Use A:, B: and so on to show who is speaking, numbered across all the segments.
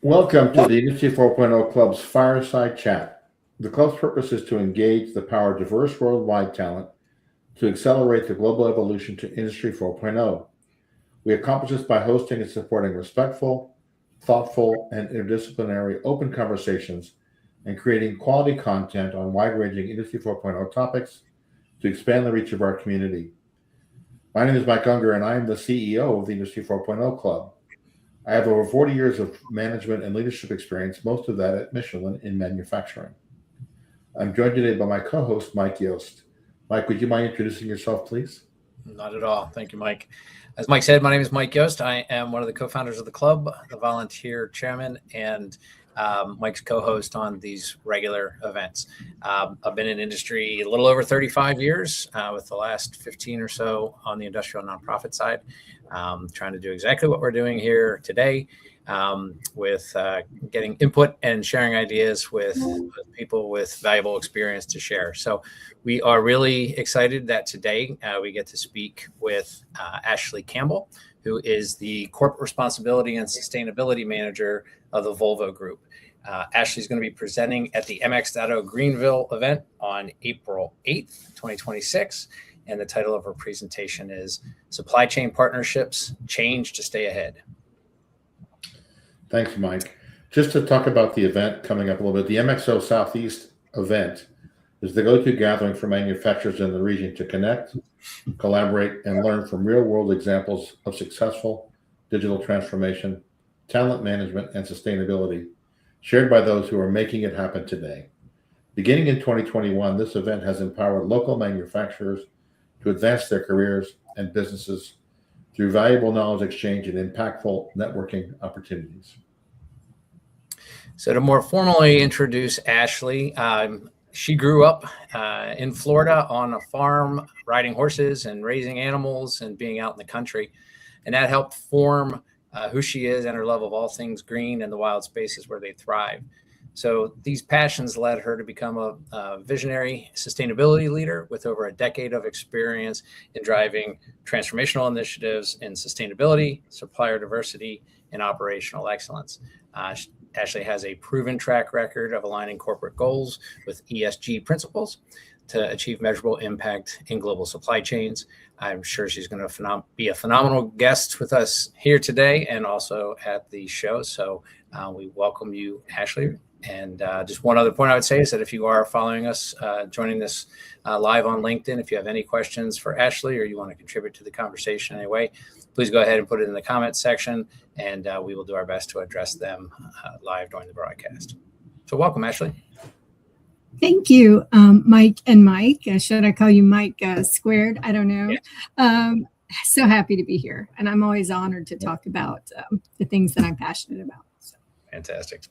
A: Welcome to the Industry 4.0 Club's Fireside Chat. The club's purpose is to engage the power of diverse worldwide talent to accelerate the global evolution to Industry 4.0. We accomplish this by hosting and supporting respectful, thoughtful, and interdisciplinary open conversations and creating quality content on wide-ranging Industry 4.0 topics to expand the reach of our community. My name is Mike Unger, and I am the CEO of the Industry 4.0 Club. I have over 40 years of management and leadership experience, most of that at Michelin in manufacturing. I'm joined today by my co-host, Mike Yost. Mike, would you mind introducing yourself, please?
B: Not at all. Thank you, Mike. As Mike said, my name is Mike Yost. I am one of the co-founders of the club, the volunteer chairman, and Mike's co-host on these regular events. I've been in industry a little over 35 years, with the last 15 or so on the industrial nonprofit side, trying to do exactly what we're doing here today, with getting input and sharing ideas with people with valuable experience to share. So we are really excited that today we get to speak with Ashley Campbell, who is the corporate responsibility and sustainability manager of the Volvo Group. Ashley's going to be presenting at the MX.0 Greenville event on April 8th, 2026. And the title of her presentation is Supply Chain Partnerships, Change to Stay Ahead.
A: Thanks, Mike. Just to talk about the event coming up a little bit, the MX.0 Southeast event is the go-to gathering for manufacturers in the region to connect, collaborate, and learn from real-world examples of successful digital transformation, talent management, and sustainability, shared by those who are making it happen today. Beginning in 2021, this event has empowered local manufacturers to advance their careers and businesses through valuable knowledge exchange and impactful networking opportunities.
B: So to more formally introduce Ashley, she grew up in Florida on a farm, riding horses and raising animals and being out in the country. And that helped form who she is and her love of all things green and the wild spaces where they thrive. So these passions led her to become a visionary sustainability leader with over a decade of experience in driving transformational initiatives in sustainability, supplier diversity, and operational excellence. Ashley has a proven track record of aligning corporate goals with ESG principles to achieve measurable impact in global supply chains. I'm sure she's going to be a phenomenal guest with us here today and also at the show. So we welcome you, Ashley. And just one other point I would say is that if you are following us, joining this live on LinkedIn, if you have any questions for Ashley or you want to contribute to the conversation in any way, please go ahead and put it in the comments section, and we will do our best to address them live during the broadcast. So welcome, Ashley.
C: Thank you, Mike and Mike. Should I call you Mike squared? I don't know. Yeah. So happy to be here. And I'm always honored to talk about the things that I'm passionate about. So.
B: Fantastic.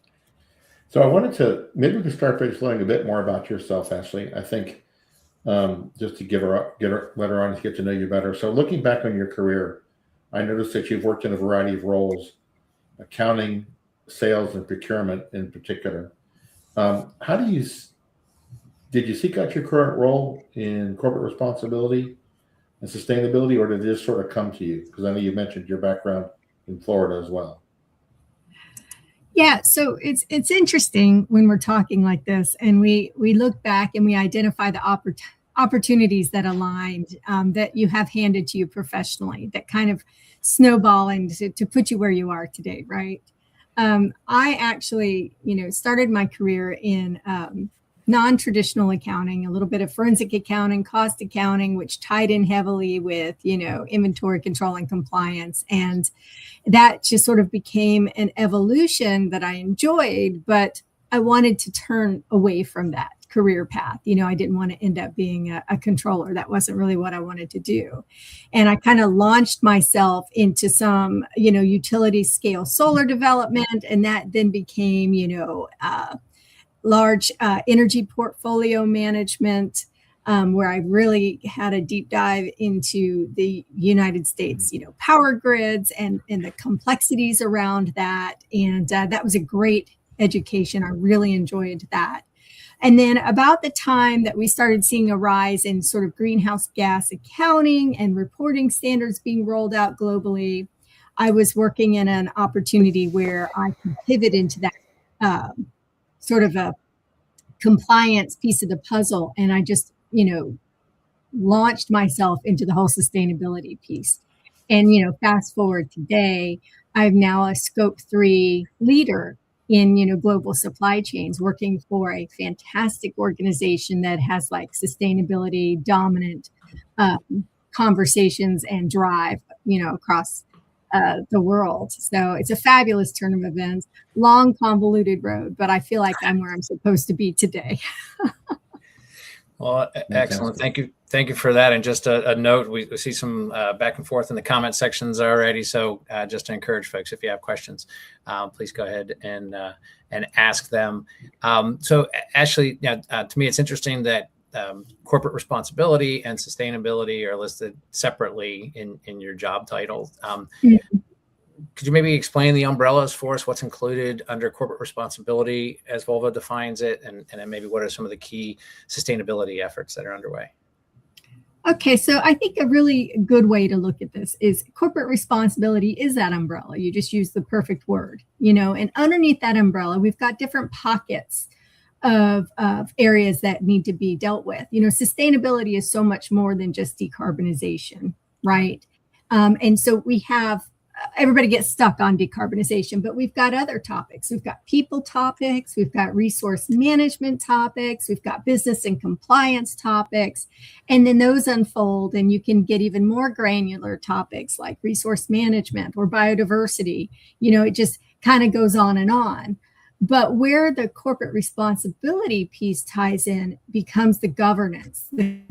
A: So I wanted to, maybe we can start by just learning a bit more about yourself, Ashley. I think just to let our audience get to know you better. So looking back on your career, I noticed that you've worked in a variety of roles, accounting, sales, and procurement in particular. Did you seek out your current role in corporate responsibility and sustainability, or did this sort of come to you? Because I know you mentioned your background in Florida as well.
C: Yeah, so it's interesting when we're talking like this, and we look back and we identify the opportunities that aligned, that you have handed to you professionally, that kind of snowball and to put you where you are today, right? I actually, started my career in non-traditional accounting, a little bit of forensic accounting, cost accounting, which tied in heavily with, inventory control and compliance. And that just sort of became an evolution that I enjoyed, but I wanted to turn away from that career path. I didn't want to end up being a controller. That wasn't really what I wanted to do. And I kind of launched myself into some, utility scale solar development. And that then became, large energy portfolio management, where I really had a deep dive into the United States, power grids and the complexities around that. And that was a great education. I really enjoyed that. And then about the time that we started seeing a rise in sort of greenhouse gas accounting and reporting standards being rolled out globally, I was working in an opportunity where I could pivot into that sort of a compliance piece of the puzzle. And I just, launched myself into the whole sustainability piece. And, fast forward today, I'm now a scope 3 leader in, global supply chains, working for a fantastic organization that has like sustainability dominant conversations and drive, across the world. So it's a fabulous turn of events, long, convoluted road, but I feel like I'm where I'm supposed to be today.
B: Well, excellent. Thank you. Thank you for that. And just a note, we see some back and forth in the comment sections already. So just to encourage folks, if you have questions, please go ahead and ask them. So Ashley, to me, it's interesting that corporate responsibility and sustainability are listed separately in your job title. Could you maybe explain the umbrellas for us? What's included under corporate responsibility as Volvo defines it? And then maybe what are some of the key sustainability efforts that are underway?
C: Okay, so I think a really good way to look at this is corporate responsibility is that umbrella. You just use the perfect word, and underneath that umbrella, we've got different pockets of areas that need to be dealt with. Sustainability is so much more than just decarbonization, right? And so we have, everybody gets stuck on decarbonization, but we've got other topics. We've got people topics, we've got resource management topics, we've got business and compliance topics, and then those unfold and you can get even more granular topics like resource management or biodiversity. It just kind of goes on and on. But where the corporate responsibility piece ties in becomes the governance, the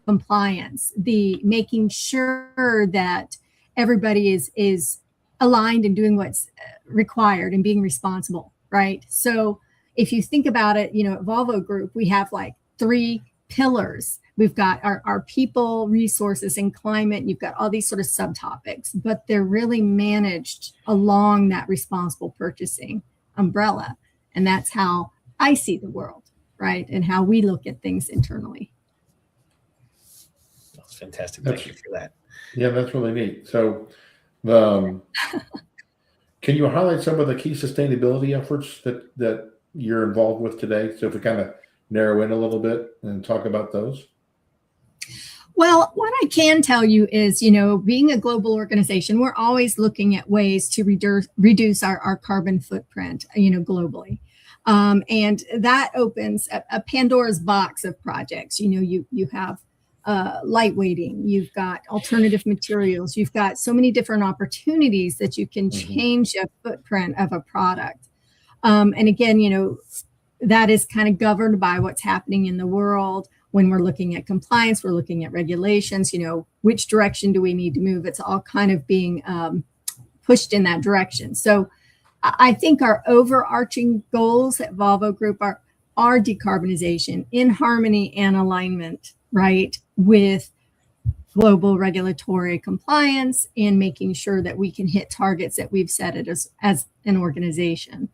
C: compliance, the making sure that everybody is aligned and doing what's required and being responsible, right? So if you think about it, at Volvo Group, we have like 3 pillars. We've got our people, resources, and climate. You've got all these sort of subtopics, but they're really managed along that responsible purchasing umbrella. And that's how I see the world, right? And how we look at things internally.
B: That's fantastic. Thank you for that.
A: Yeah, that's really neat. So can you highlight some of the key sustainability efforts that you're involved with today? So if we kind of narrow in a little bit and talk about those.
C: Well, what I can tell you is, being a global organization, we're always looking at ways to reduce our carbon footprint, globally. And that opens a Pandora's box of projects. You have lightweighting, you've got alternative materials, you've got so many different opportunities that you can change the footprint of a product. And again, that is kind of governed by what's happening in the world. When we're looking at compliance, we're looking at regulations, which direction do we need to move? It's all kind of being pushed in that direction. So I think our overarching goals at Volvo Group are decarbonization in harmony and alignment, right, with global regulatory compliance and making sure that we can hit targets that we've set it as an organization.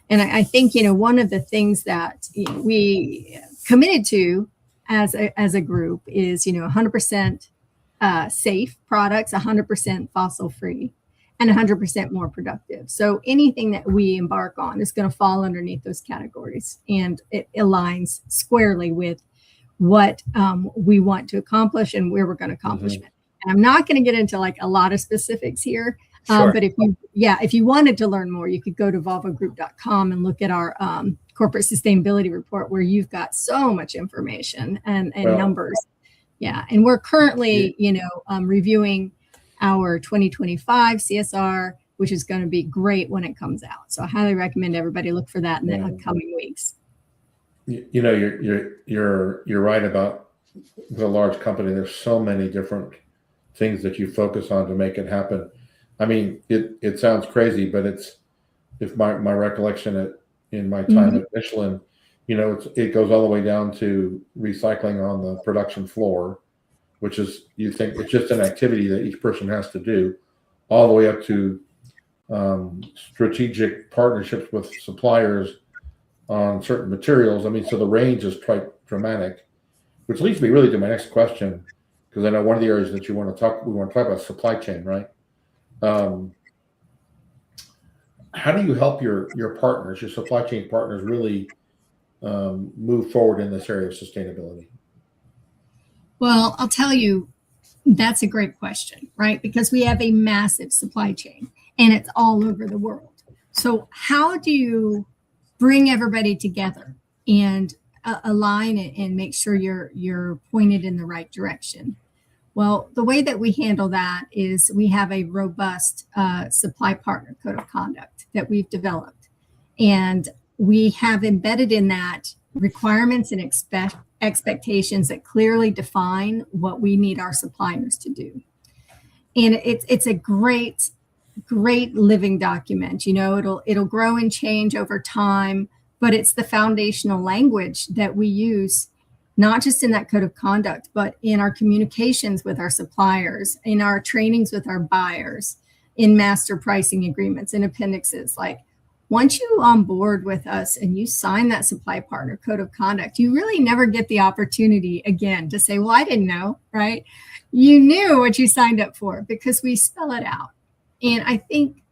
C: And I think, one of the things that we committed to as a group is, 100% safe products, 100% fossil free, and 100% more productive. So anything that we embark on is going to fall underneath those categories, and it aligns squarely with what we want to accomplish and where we're going to accomplish it. And I'm not going to get into like a lot of specifics here,
B: Sure.
C: But if you wanted to learn more, you could go to volvogroup.com and look at our corporate sustainability report, where you've got so much information and numbers. Yeah. And we're currently, reviewing our 2025 CSR, which is going to be great when it comes out. So I highly recommend everybody look for that in the upcoming weeks.
A: You're right about the large company. There's so many different things that you focus on to make it happen. I mean, it sounds crazy, but if my recollection in my time at Michelin, it goes all the way down to recycling on the production floor, which is, you think it's just an activity that each person has to do, all the way up to strategic partnerships with suppliers on certain materials. I mean, so the range is quite dramatic, which leads me really to my next question, because I know one of the areas that we want to talk about supply chain, right? Um, how do you help your partners, your supply chain partners, really move forward in this area of sustainability?
C: Well, I'll tell you, that's a great question, right? Because we have a massive supply chain and it's all over the world. So how do you bring everybody together and align it and make sure you're pointed in the right direction? Well, the way that we handle that is we have a robust supply partner code of conduct that we've developed. And we have embedded in that requirements and expectations that clearly define what we need our suppliers to do. And it's a great living document. You know, it'll grow and change over time, but it's the foundational language that we use, not just in that code of conduct, but in our communications with our suppliers, in our trainings with our buyers, in master pricing agreements, in appendixes. Like, once you on board with us and you sign that supply partner code of conduct, you really never get the opportunity again to say, well, I didn't know, right? You knew what you signed up for because we spell it out. And I think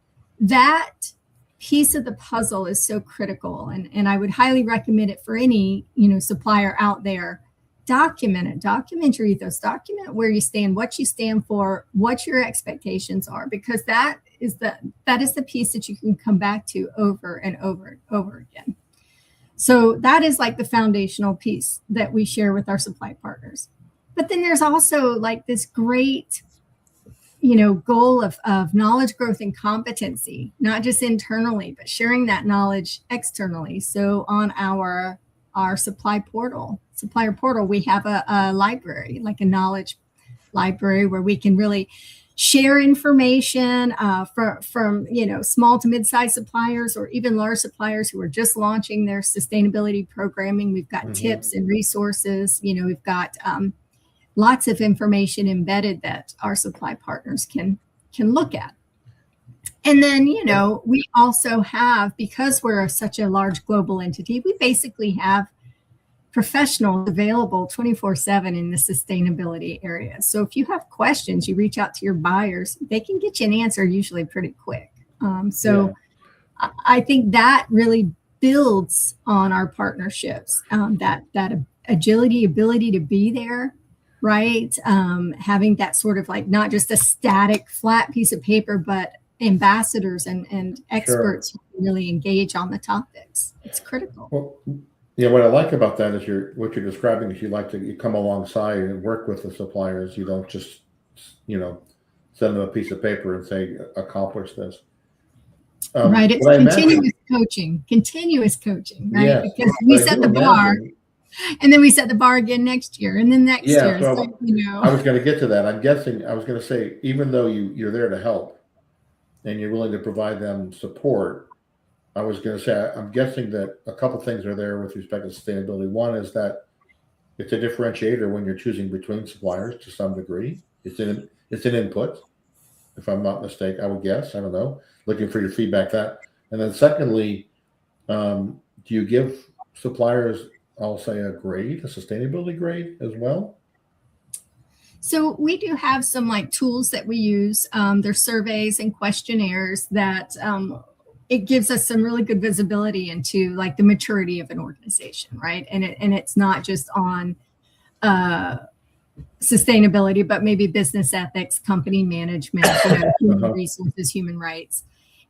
C: that piece of the puzzle is so critical. And I would highly recommend it for any, supplier out there. Document it, document your ethos, document where you stand, what you stand for, what your expectations are, because that is the piece that you can come back to over and over and over again. So that is like the foundational piece that we share with our supply partners. But then there's also like this great, goal of knowledge growth and competency, not just internally, but sharing that knowledge externally. So on our supplier portal, we have a library, like a knowledge library, where we can really share information from small to mid-sized suppliers, or even large suppliers who are just launching their sustainability programming. We've got tips and resources. We've got lots of information embedded that our supply partners can look at. And then, we also have, because we're such a large global entity, we basically have professionals available 24/7 in the sustainability area. So if you have questions, you reach out to your buyers, they can get you an answer usually pretty quick. I think that really builds on our partnerships, that agility, ability to be there, right? Having that sort of like not just a static flat piece of paper, but ambassadors and experts who really engage on the topics. It's critical.
A: Well, yeah, what I like about that is what you're describing is you come alongside and work with the suppliers. You don't just, send them a piece of paper and say, accomplish this.
C: Right. It's continuous coaching, right?
A: Yes,
C: because we set the bar and then we set the bar again next year and then next year.
A: So,
C: I
A: was going to get to that. I was going to say, even though you're there to help and you're willing to provide them support, I was going to say, I'm guessing that a couple things are there with respect to sustainability. One is that it's a differentiator when you're choosing between suppliers to some degree. It's an input, if I'm not mistaken, I would guess. I don't know. Looking for your feedback that. And then secondly, do you give suppliers, I'll say, a sustainability grade as well?
C: So we do have some like tools that we use. There's surveys and questionnaires that it gives us some really good visibility into like the maturity of an organization, right? And it's not just on sustainability, but maybe business ethics, company management, human resources, human rights.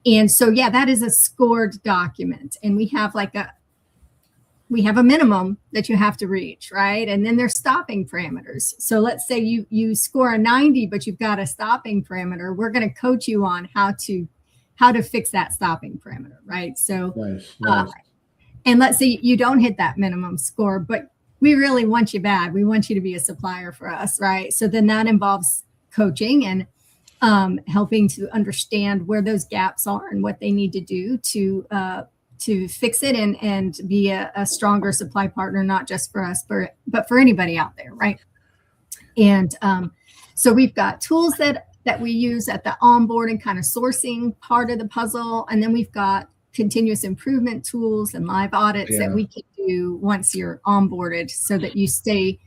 C: And so, that is a scored document. And we have a minimum that you have to reach, right? And then there's stopping parameters. So let's say you score a 90, but you've got a stopping parameter. We're going to coach you on how to fix that stopping parameter, right? So,
A: nice.
C: And let's say you don't hit that minimum score, but we really want you bad. We want you to be a supplier for us, right? So then that involves coaching and helping to understand where those gaps are and what they need to do to fix it and be a stronger supply partner, not just for us, but for anybody out there, right? And so we've got tools that we use at the onboarding kind of sourcing part of the puzzle. And then we've got continuous improvement tools and live audits that we can do once you're onboarded so that you stay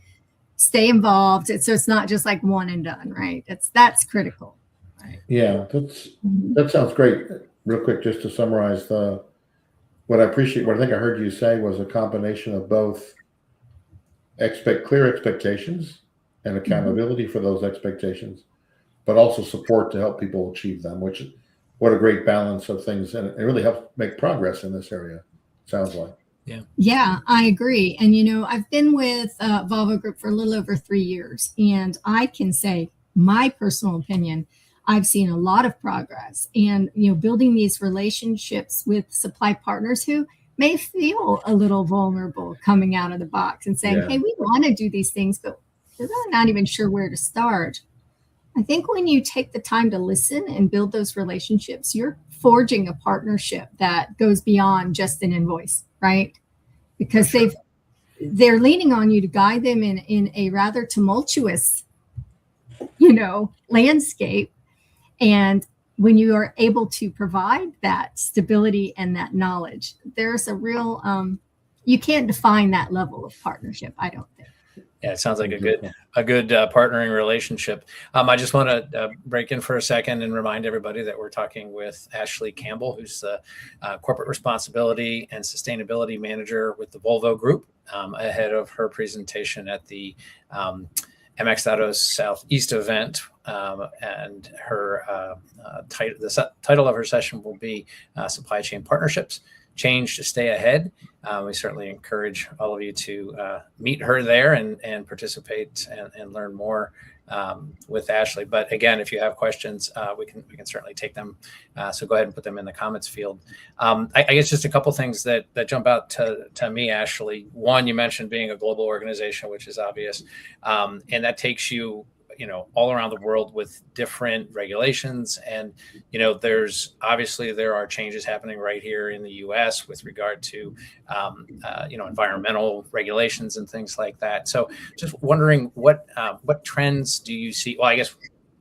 C: involved. So it's not just like one and done, right? That's critical.
A: Yeah, that sounds great. Real quick, just to summarize what I think I heard you say was a combination of both clear expectations and accountability for those expectations, but also support to help people achieve them, what a great balance of things. And it really helps make progress in this area, sounds like.
C: Yeah, I agree. And, I've been with Volvo Group for a little over 3 years, and I can say my personal opinion, I've seen a lot of progress and, building these relationships with supply partners who may feel a little vulnerable coming out of the box and saying, hey, we want to do these things, but we're really not even sure where to start. I think when you take the time to listen and build those relationships, you're forging a partnership that goes beyond just an invoice, right? Because they're leaning on you to guide them in a rather tumultuous, landscape. And when you are able to provide that stability and that knowledge, there's a real, you can't define that level of partnership, I don't think.
B: Yeah, it sounds like a good partnering relationship. I just want to break in for a second and remind everybody that we're talking with Ashley Campbell, who's the corporate responsibility and sustainability manager with the Volvo Group, ahead of her presentation at the MX.0 Southeast event. And her title of her session will be Supply Chain Partnerships, Change to Stay Ahead. We certainly encourage all of you to meet her there and participate and learn more with Ashley. But again, if you have questions, we can certainly take them. So go ahead and put them in the comments field. I guess just a couple things that jump out to me, Ashley. One, you mentioned being a global organization, which is obvious, and that takes you all around the world with different regulations. And, there are changes happening right here in the US with regard to, environmental regulations and things like that. So just wondering what trends do you see? Well, I guess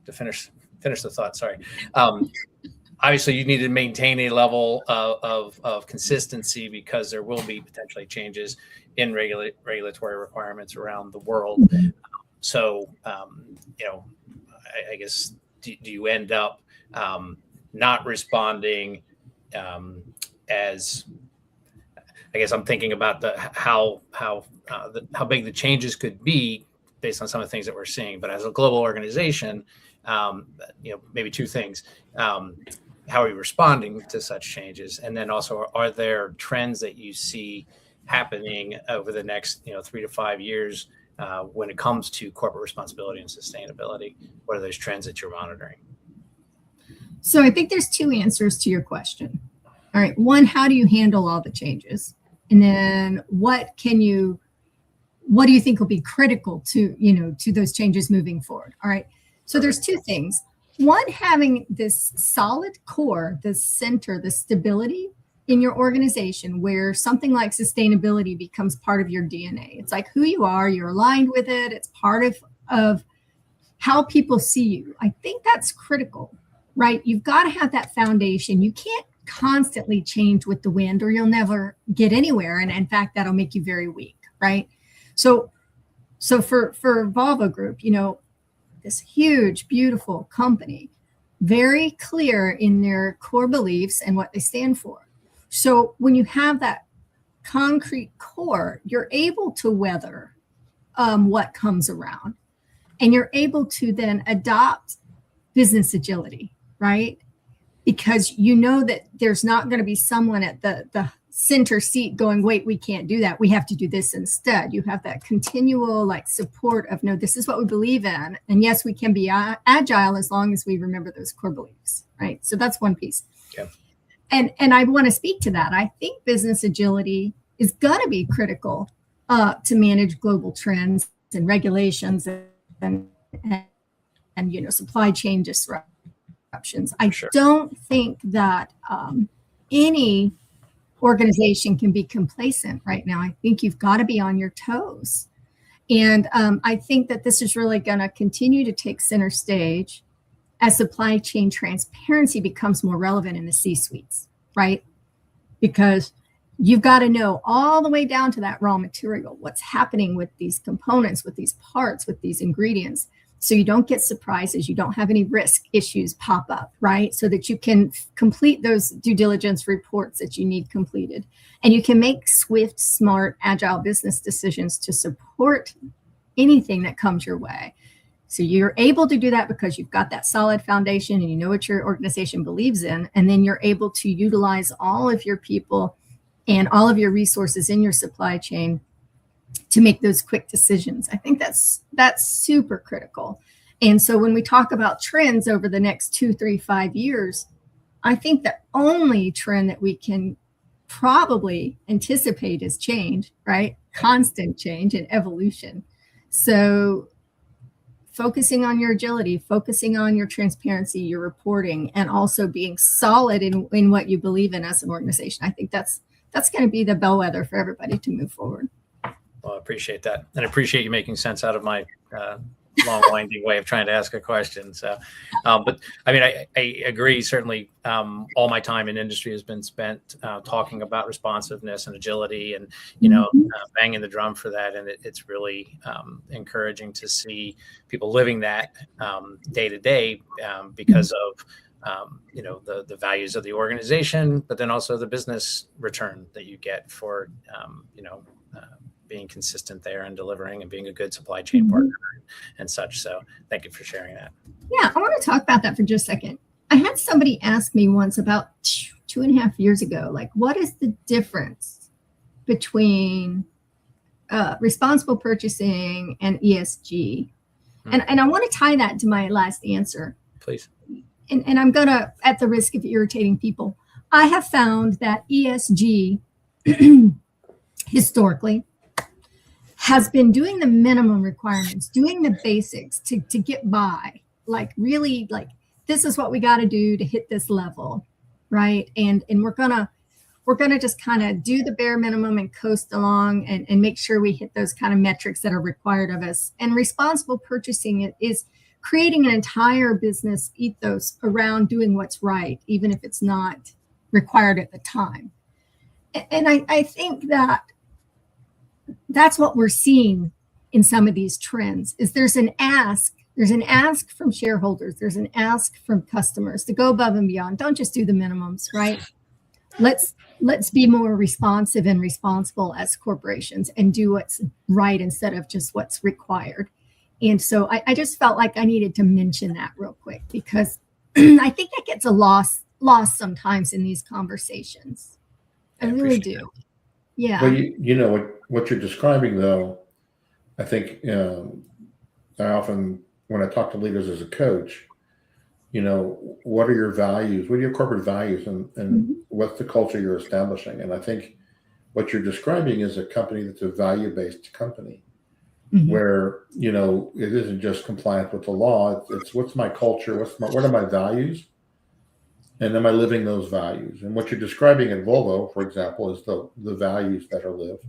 B: to finish the thought, sorry. Obviously you need to maintain a level of consistency because there will be potentially changes in regulatory requirements around the world. So, I guess, do you end up not responding as, I guess I'm thinking about how big the changes could be based on some of the things that we're seeing. But as a global organization, maybe two things. How are you responding to such changes? And then also, are there trends that you see happening over the next 3 to 5 years when it comes to corporate responsibility and sustainability? What are those trends that you're monitoring?
C: So I think there's two answers to your question. All right. One, how do you handle all the changes? And then what do you think will be critical to those changes moving forward? All right. So there's two things. One, having this solid core, the center, the stability in your organization where something like sustainability becomes part of your DNA. It's like who you are, you're aligned with it. It's part of how people see you. I think that's critical, right? You've got to have that foundation. You can't constantly change with the wind or you'll never get anywhere. And in fact, that'll make you very weak, right? So for Volvo Group, this huge, beautiful company, very clear in their core beliefs and what they stand for. So when you have that concrete core, you're able to weather what comes around, and you're able to then adopt business agility, right? Because you know that there's not going to be someone at the center seat going, wait, we can't do that. We have to do this instead. You have that continual support of, no, this is what we believe in. And yes, we can be agile as long as we remember those core beliefs, right? So that's one piece.
B: Yeah.
C: And I want to speak to that. I think business agility is going to be critical to manage global trends and regulations and supply chain disruptions. I don't think that any organization can be complacent right now. I think you've got to be on your toes. And I think that this is really going to continue to take center stage as supply chain transparency becomes more relevant in the C-suites, right? Because you've got to know all the way down to that raw material, what's happening with these components, with these parts, with these ingredients. so you don't get surprises, you don't have any risk issues pop up, right? So that you can complete those due diligence reports that you need completed. And you can make swift, smart, agile business decisions to support anything that comes your way. So you're able to do that because you've got that solid foundation and you know what your organization believes in. And then you're able to utilize all of your people and all of your resources in your supply chain to make those quick decisions. I think that's super critical. And so when we talk about trends over the next 2, 3, 5 years, I think the only trend that we can probably anticipate is change, right? Constant change and evolution. So focusing on your agility, focusing on your transparency, your reporting, and also being solid in what you believe in as an organization. I think that's going to be the bellwether for everybody to move forward.
B: Well, I appreciate that. And I appreciate you making sense out of my long, winding way of trying to ask a question. So, but I mean, I agree. Certainly, all my time in industry has been spent talking about responsiveness and agility and, banging the drum for that. And it's really encouraging to see people living that day to day because of, the values of the organization, but then also the business return that you get for, being consistent there and delivering and being a good supply chain partner and such. So thank you for sharing that.
C: Yeah, I want to talk about that for just a second. I had somebody ask me once about 2.5 years ago, like, what is the difference between responsible purchasing and ESG? And I want to tie that to my last answer.
B: Please.
C: And I'm going to, at the risk of irritating people, I have found that ESG historically has been doing the minimum requirements, doing the basics to get by, like really like, this is what we got to do to hit this level, right? And we're gonna just kind of do the bare minimum and coast along and make sure we hit those kind of metrics that are required of us. And responsible purchasing is creating an entire business ethos around doing what's right, even if it's not required at the time. And I think that's what we're seeing in some of these trends is there's an ask from shareholders, there's an ask from customers to go above and beyond. Don't just do the minimums, right? Let's be more responsive and responsible as corporations and do what's right instead of just what's required. And so I just felt like I needed to mention that real quick because I think that gets lost sometimes in these conversations. I really do.
B: That.
C: Yeah.
A: Well, what you're describing, though, I think I often, when I talk to leaders as a coach, what are your values? What are your corporate values, and what's the culture you're establishing? And I think what you're describing is a company that's a value-based company, where it isn't just compliant with the law. It's what's my culture? What are my values? And am I living those values? And what you're describing at Volvo, for example, is the values that are lived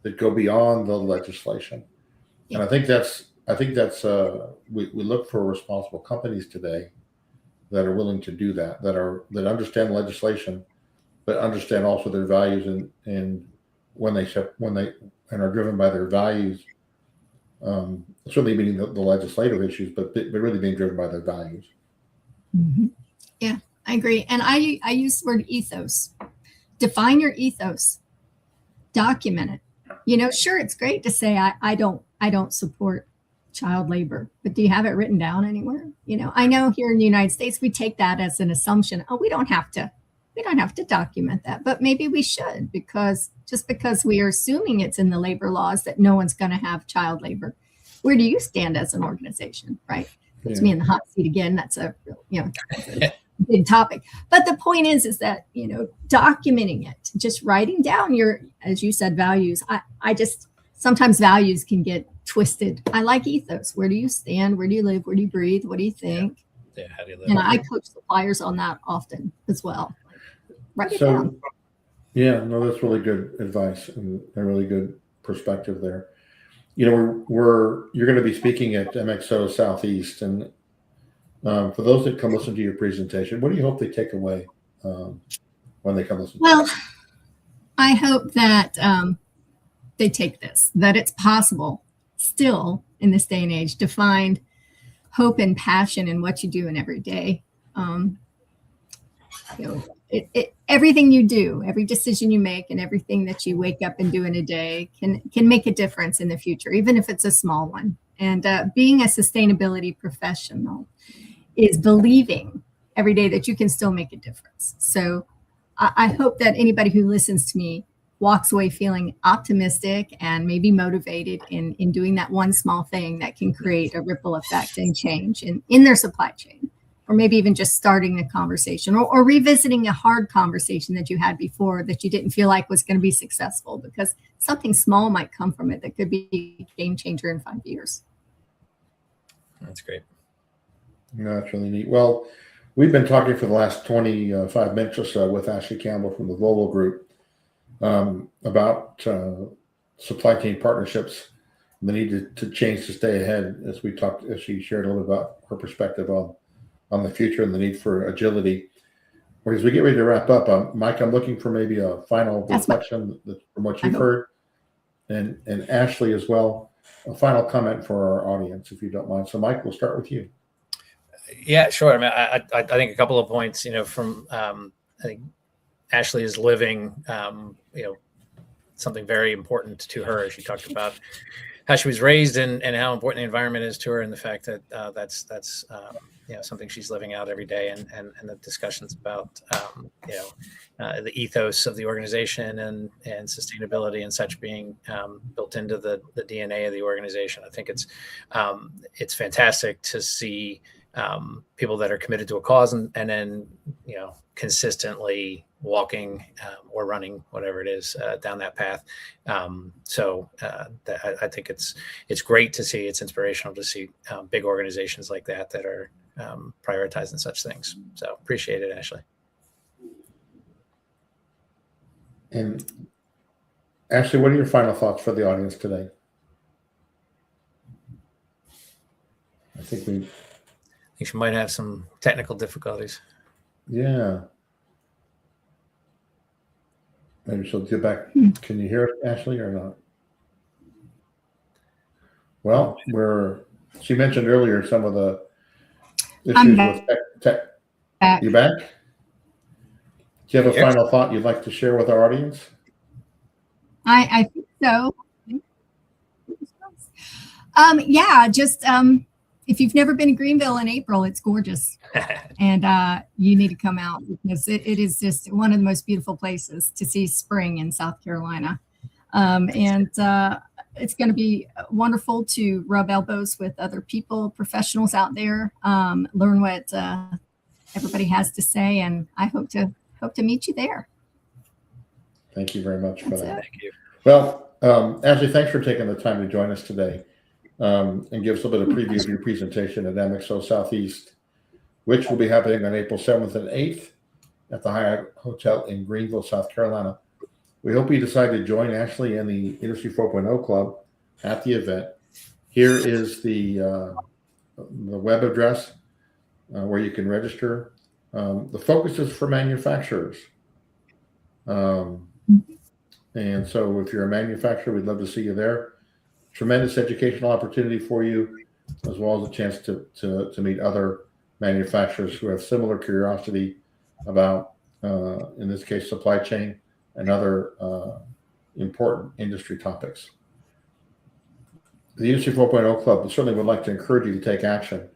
A: that go beyond the legislation. And I think that's we look for responsible companies today that are willing to do that understand legislation, but understand also their values and when they are driven by their values. Certainly meaning the legislative issues, but really being driven by their values.
C: Yeah. I agree. And I use the word ethos. Define your ethos. Document it. Sure, it's great to say I don't support child labor, but do you have it written down anywhere? I know here in the United States we take that as an assumption. Oh, we don't have to document that, but maybe we should, because we are assuming it's in the labor laws that no one's going to have child labor. Where do you stand as an organization, right? Puts me in the hot seat again. That's a big topic. But the point is that, documenting it, just writing down your, as you said, values. I just, sometimes values can get twisted. I like ethos. Where do you stand? Where do you live? Where do you breathe? What do you think?
B: Yeah. How do you live?
C: And I coach suppliers on that often as well. Write it down.
A: Yeah, no, that's really good advice and a really good perspective there. You're going to be speaking at MX.0 Southeast, and for those that come listen to your presentation, what do you hope they take away when they come listen?
C: Well, I hope that they take this, that it's possible still in this day and age to find hope and passion in what you do in every day. Everything you do, every decision you make, and everything that you wake up and do in a day can make a difference in the future, even if it's a small one. And being a sustainability professional is believing every day that you can still make a difference. So I hope that anybody who listens to me walks away feeling optimistic and maybe motivated in doing that one small thing that can create a ripple effect and change in their supply chain, or maybe even just starting a conversation or revisiting a hard conversation that you had before that you didn't feel like was going to be successful, because something small might come from it that could be a game changer in 5 years.
B: That's great.
A: No, that's really neat. Well, we've been talking for the last 25 minutes or so with Ashley Campbell from the Volvo Group about supply chain partnerships, the need to change to stay ahead, as she shared a little bit about her perspective on the future and the need for agility. As we get ready to wrap up, Mike, I'm looking for maybe a final reflection from what you've heard, and Ashley as well, a final comment for our audience, if you don't mind. So, Mike, we'll start with you.
B: Yeah, sure. I mean, I think a couple of points, from I think Ashley is living, something very important to her. She talked about how she was raised and how important the environment is to her, and the fact that that's something she's living out every day, and the discussions about the ethos of the organization and sustainability and such being built into the DNA of the organization. I think it's fantastic to see people that are committed to a cause and then consistently walking or running, whatever it is, down that path. So I think it's great to see. It's inspirational to see big organizations like that are prioritizing such things. So appreciate it, Ashley.
A: And Ashley, what are your final thoughts for the audience today? I think
B: she might have some technical difficulties.
A: Yeah. Maybe she'll get back. Can you hear us, Ashley, or not? Well, she mentioned earlier some of the issues with tech. You back? Do you have a final thought you'd like to share with our audience?
C: I think so. If you've never been to Greenville in April, it's gorgeous. And you need to come out, because it is just one of the most beautiful places to see spring in South Carolina. It's going to be wonderful to rub elbows with other people, professionals out there, learn what everybody has to say. And I hope to meet you there.
A: Thank you very much for that.
B: Thank you.
A: Well, Ashley, thanks for taking the time to join us today. And give us a little bit of preview of your presentation at MX.0 Southeast, which will be happening on April 7th and 8th at the Hyatt Hotel in Greenville, South Carolina. We hope you decide to join Ashley and the Industry 4.0 Club at the event. Here is the web address where you can register. The focus is for manufacturers. And so if you're a manufacturer, we'd love to see you there. Tremendous educational opportunity for you, as well as a chance to meet other manufacturers who have similar curiosity about, in this case, supply chain and other important industry topics. The Industry 4.0 Club certainly would like to encourage you to take action.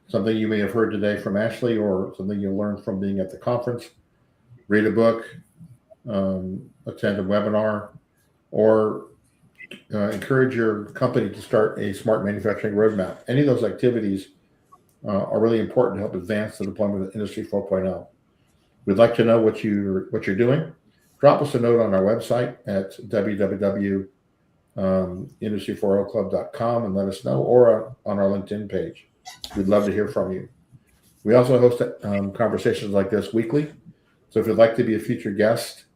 A: Something you may have heard today from Ashley, or something you'll learn from being at the conference. Read a book, attend a webinar, or encourage your company to start a smart manufacturing roadmap. Any of those activities are really important to help advance the deployment of Industry 4.0. We'd like to know what you're doing. Drop us a note on our website at www.industry40club.com and let us know, or on our LinkedIn page. We'd love to hear from you. We also host conversations like this weekly. So if you'd like to be a future guest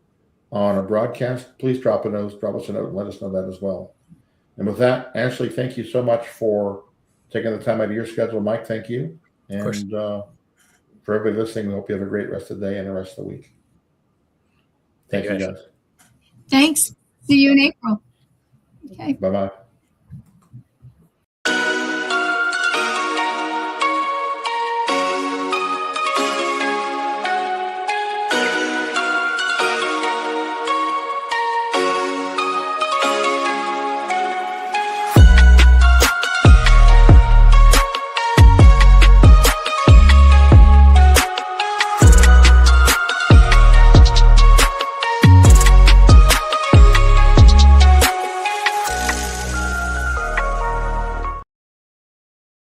A: on a broadcast, please drop us a note and let us know that as well. And with that, Ashley, thank you so much for taking the time out of your schedule. Mike, thank you. And for everybody listening, we hope you have a great rest of the day and the rest of the week. Thank you, guys.
C: Thanks. See you in April. Okay.
A: Bye-bye.